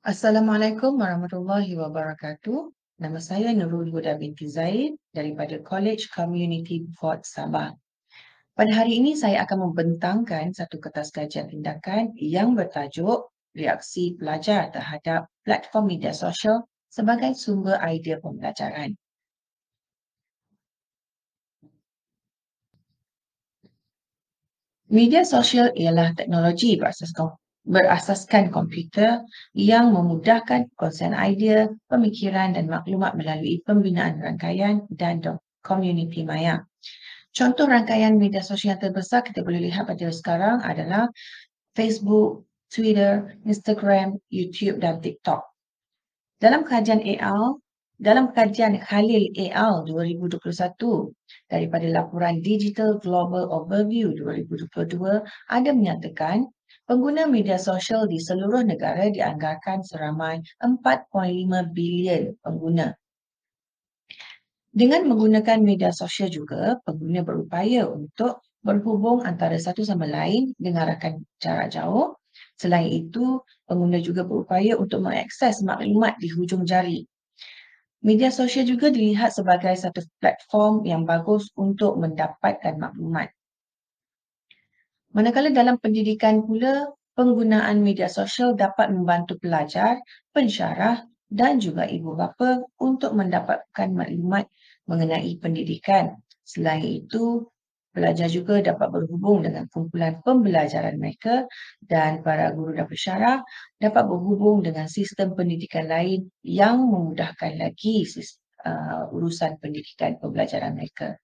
Assalamualaikum warahmatullahi wabarakatuh. Nama saya Nurul Huda binti Zaid daripada College Community Fort Sabah. Pada hari ini saya akan membentangkan satu kertas kajian tindakan yang bertajuk Reaksi Pelajar terhadap Platform Media Sosial sebagai Sumber Idea Pembelajaran. Media sosial ialah teknologi berasaskan komputer yang memudahkan perkongsian idea, pemikiran dan maklumat melalui pembinaan rangkaian dan komuniti maya. Contoh rangkaian media sosial yang terbesar kita boleh lihat pada sekarang adalah Facebook, Twitter, Instagram, YouTube dan TikTok. Dalam kajian Khalil et al. 2021 daripada laporan Digital Global Overview 2022 ada menyatakan pengguna media sosial di seluruh negara dianggarkan seramai 4.5 bilion pengguna. Dengan menggunakan media sosial juga, pengguna berupaya untuk berhubung antara satu sama lain dengan rakan jarak jauh. Selain itu, pengguna juga berupaya untuk mengakses maklumat di hujung jari. Media sosial juga dilihat sebagai satu platform yang bagus untuk mendapatkan maklumat. Manakala dalam pendidikan pula, penggunaan media sosial dapat membantu pelajar, pensyarah dan juga ibu bapa untuk mendapatkan maklumat mengenai pendidikan. Selain itu, pelajar juga dapat berhubung dengan kumpulan pembelajaran mereka dan para guru dan pensyarah dapat berhubung dengan sistem pendidikan lain yang memudahkan lagi urusan pendidikan pembelajaran mereka.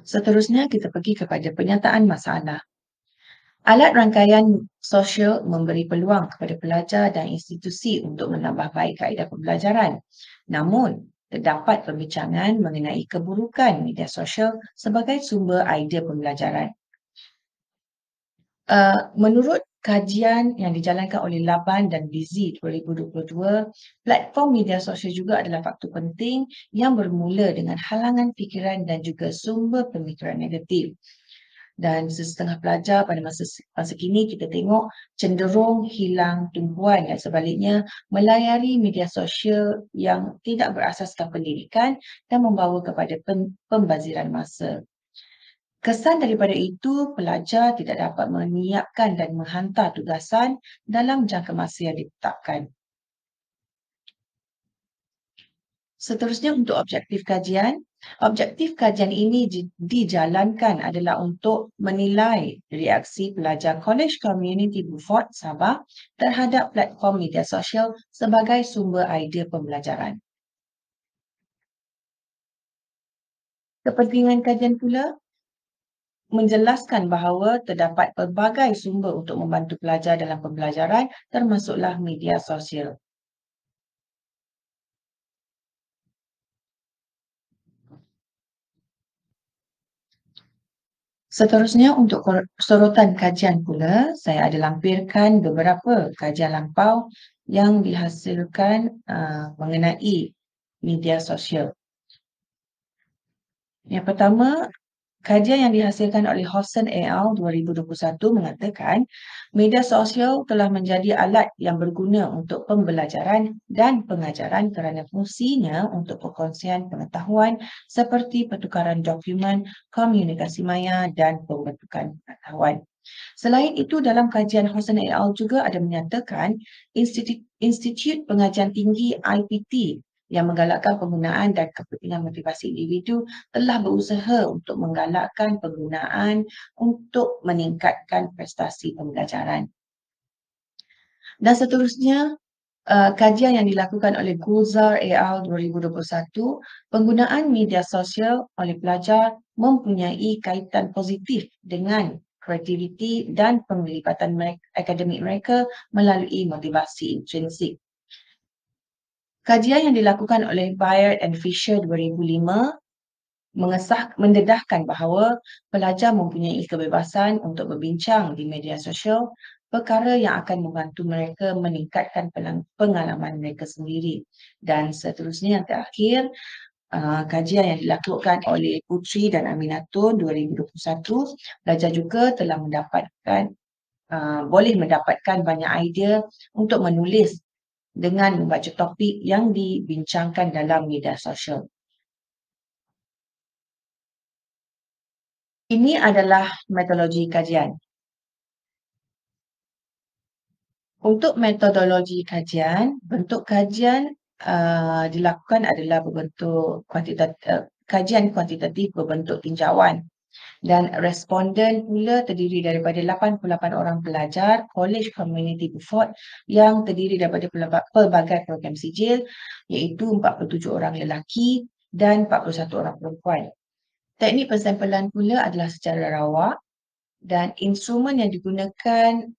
Seterusnya kita pergi kepada penyataan masalah. Alat rangkaian sosial memberi peluang kepada pelajar dan institusi untuk menambah baik kaedah pembelajaran. Namun, terdapat perbincangan mengenai keburukan media sosial sebagai sumber idea pembelajaran. Menurut kajian yang dijalankan oleh Laban dan Bizi 2022, platform media sosial juga adalah faktor penting yang bermula dengan halangan fikiran dan juga sumber pemikiran negatif. Dan setengah pelajar pada masa kini kita tengok cenderung hilang tumpuan dan sebaliknya melayari media sosial yang tidak berasaskan pendidikan dan membawa kepada pembaziran masa. Kesan daripada itu, pelajar tidak dapat menyiapkan dan menghantar tugasan dalam jangka masa yang ditetapkan. Seterusnya untuk objektif kajian ini dijalankan adalah untuk menilai reaksi pelajar College Community Beaufort Sabah terhadap platform media sosial sebagai sumber idea pembelajaran. Kepentingan kajian pula menjelaskan bahawa terdapat pelbagai sumber untuk membantu pelajar dalam pembelajaran termasuklah media sosial. Seterusnya untuk sorotan kajian pula, saya ada lampirkan beberapa kajian lampau yang dihasilkan mengenai media sosial. Yang pertama, kajian yang dihasilkan oleh Hossan et al. 2021 mengatakan media sosial telah menjadi alat yang berguna untuk pembelajaran dan pengajaran kerana fungsinya untuk perkongsian pengetahuan seperti pertukaran dokumen, komunikasi maya dan pembentukan pengetahuan. Selain itu, dalam kajian Hossan et al. Juga ada menyatakan Institut Pengajian Tinggi IPT yang menggalakkan penggunaan dan kepentingan motivasi individu telah berusaha untuk menggalakkan penggunaan untuk meningkatkan prestasi pembelajaran. Dan seterusnya, kajian yang dilakukan oleh Gulzar et al. 2021, penggunaan media sosial oleh pelajar mempunyai kaitan positif dengan kreativiti dan penglibatan akademik mereka melalui motivasi intrinsik. Kajian yang dilakukan oleh Byard and Fisher 2005 mendedahkan bahawa pelajar mempunyai kebebasan untuk berbincang di media sosial, perkara yang akan membantu mereka meningkatkan pengalaman mereka sendiri. Dan seterusnya yang terakhir, kajian yang dilakukan oleh Putri dan Aminatun 2021, pelajar juga telah boleh mendapatkan banyak idea untuk menulis dengan membaca topik yang dibincangkan dalam media sosial. Ini adalah metodologi kajian. Untuk metodologi kajian, bentuk kajian dilakukan adalah berbentuk kajian kuantitatif berbentuk tinjauan. Dan responden pula terdiri daripada 88 orang pelajar College Community Beaufort yang terdiri daripada pelbagai program sijil, iaitu 47 orang lelaki dan 41 orang perempuan. Teknik persampulan pula adalah secara rawak dan instrumen yang digunakan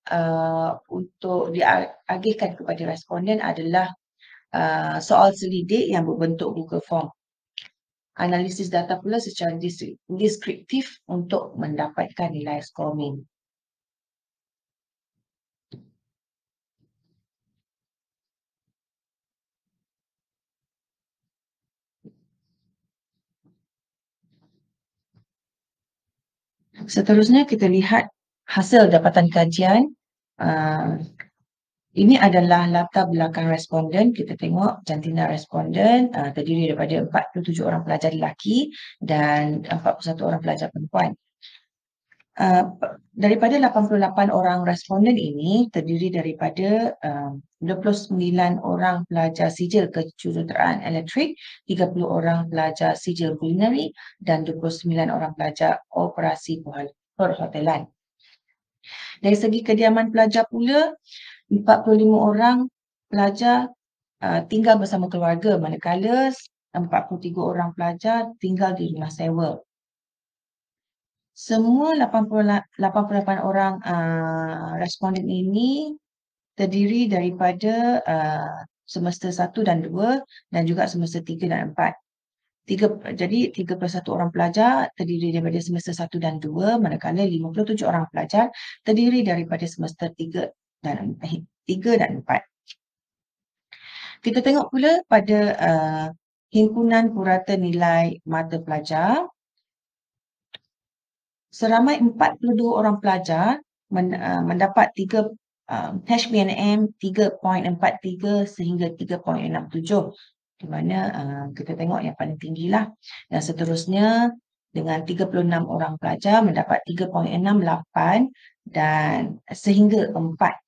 untuk diagihkan kepada responden adalah soal selidik yang berbentuk Google Form. Analisis data pula secara deskriptif untuk mendapatkan nilai scoring. Seterusnya kita lihat hasil dapatan kajian. Ini adalah latar belakang responden. Kita tengok jantina responden terdiri daripada 47 orang pelajar lelaki dan 41 orang pelajar perempuan. Daripada 88 orang responden ini terdiri daripada 29 orang pelajar sijil kejuruteraan elektrik, 30 orang pelajar sijil kulineri dan 29 orang pelajar operasi perhotelan. Dari segi kediaman pelajar pula, 45 orang pelajar tinggal bersama keluarga, manakala 43 orang pelajar tinggal di rumah sewa. Semua 88 orang responden ini terdiri daripada semester 1 dan 2 dan juga semester 3 dan 4. Jadi 31 orang pelajar terdiri daripada semester 1 dan 2, manakala 57 orang pelajar terdiri daripada semester 3 dan 4. Kita tengok pula pada himpunan purata nilai mata pelajar. Seramai 42 orang pelajar mendapat HPNM 3.43 sehingga 3.67, di mana kita tengok yang paling tinggilah. Dan seterusnya dengan 36 orang pelajar mendapat 3.68 dan sehingga 4.00.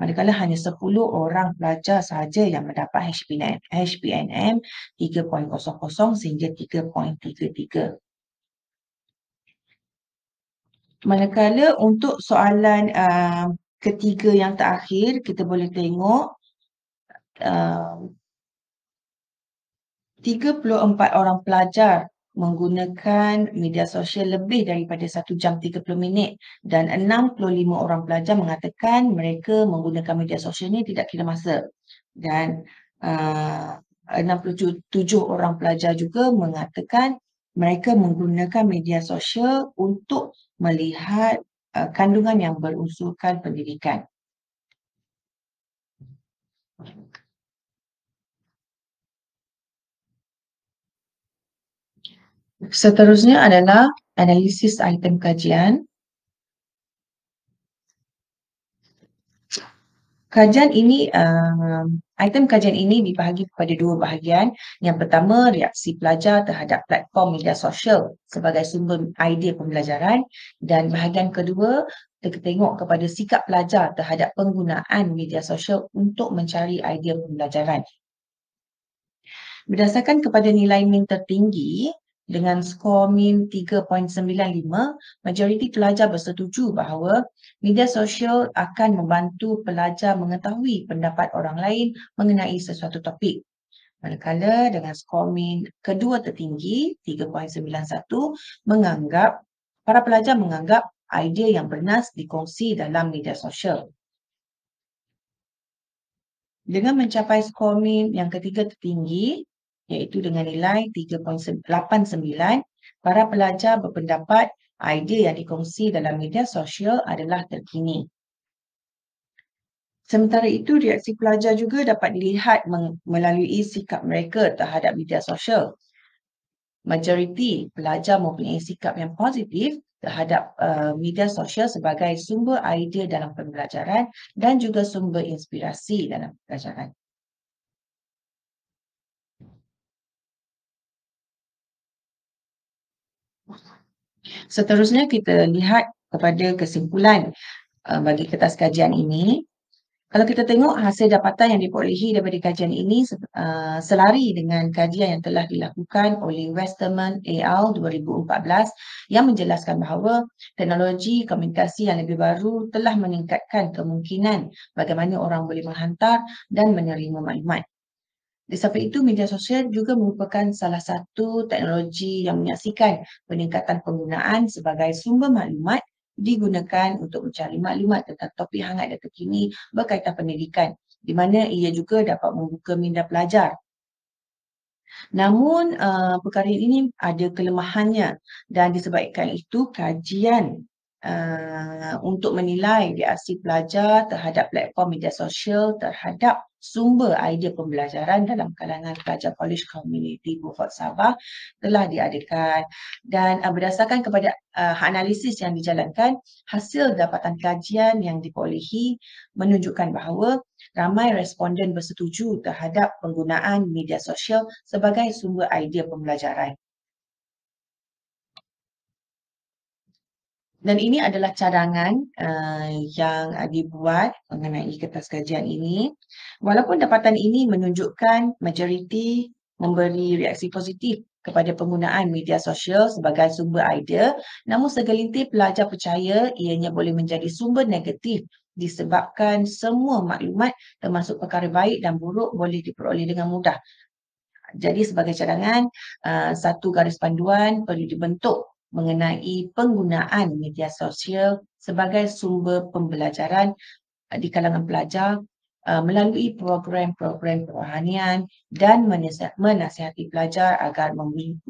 Manakala hanya 10 orang pelajar sahaja yang mendapat HPNM 3.00 sehingga 3.33. Manakala untuk soalan ketiga yang terakhir, kita boleh tengok 34 orang pelajar menggunakan media sosial lebih daripada 1 jam 30 minit dan 65 orang pelajar mengatakan mereka menggunakan media sosial ini tidak kira masa. Dan 67 orang pelajar juga mengatakan mereka menggunakan media sosial untuk melihat kandungan yang berunsurkan pendidikan. Seterusnya adalah analisis item kajian. Item kajian ini dibahagi kepada dua bahagian. Yang pertama, reaksi pelajar terhadap platform media sosial sebagai sumber idea pembelajaran. Dan bahagian kedua, kita tengok kepada sikap pelajar terhadap penggunaan media sosial untuk mencari idea pembelajaran. Berdasarkan kepada nilai min tertinggi, dengan skor min 3.95, majoriti pelajar bersetuju bahawa media sosial akan membantu pelajar mengetahui pendapat orang lain mengenai sesuatu topik. Manakala dengan skor min kedua tertinggi, 3.91, para pelajar menganggap idea yang bernas dikongsi dalam media sosial. Dengan mencapai skor min yang ketiga tertinggi, iaitu dengan nilai 3.89, para pelajar berpendapat idea yang dikongsi dalam media sosial adalah terkini. Sementara itu, reaksi pelajar juga dapat dilihat melalui sikap mereka terhadap media sosial. Majoriti pelajar mempunyai sikap yang positif terhadap media sosial sebagai sumber idea dalam pembelajaran dan juga sumber inspirasi dalam pembelajaran. Seterusnya kita lihat kepada kesimpulan bagi kertas kajian ini. Kalau kita tengok hasil dapatan yang diperolehi daripada kajian ini selari dengan kajian yang telah dilakukan oleh Westerman et al. 2014 yang menjelaskan bahawa teknologi komunikasi yang lebih baru telah meningkatkan kemungkinan bagaimana orang boleh menghantar dan menerima maklumat. Di samping itu, media sosial juga merupakan salah satu teknologi yang menyaksikan peningkatan penggunaan sebagai sumber maklumat digunakan untuk mencari maklumat tentang topik hangat dan terkini berkaitan pendidikan, di mana ia juga dapat membuka minda pelajar. Namun, perkara ini ada kelemahannya dan disebabkan itu kajian untuk menilai reaksi pelajar terhadap platform media sosial terhadap sumber idea pembelajaran dalam kalangan pelajar College Community Beaufort Sabah telah diadakan dan berdasarkan kepada analisis yang dijalankan, hasil dapatan kajian yang diperolehi menunjukkan bahawa ramai responden bersetuju terhadap penggunaan media sosial sebagai sumber idea pembelajaran. Dan ini adalah cadangan yang dibuat mengenai kertas kajian ini. Walaupun dapatan ini menunjukkan majoriti memberi reaksi positif kepada penggunaan media sosial sebagai sumber idea, namun segelintir pelajar percaya ianya boleh menjadi sumber negatif disebabkan semua maklumat termasuk perkara baik dan buruk boleh diperoleh dengan mudah. Jadi sebagai cadangan, satu garis panduan perlu dibentuk mengenai penggunaan media sosial sebagai sumber pembelajaran di kalangan pelajar melalui program-program kerohanian dan menasihati pelajar agar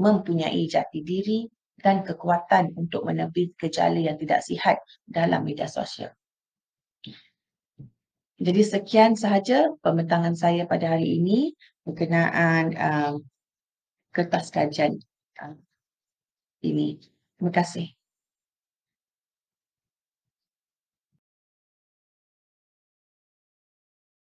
mempunyai jati diri dan kekuatan untuk menepi gejala yang tidak sihat dalam media sosial. Jadi sekian sahaja pembentangan saya pada hari ini berkenaan kertas kajian ini. Terima kasih.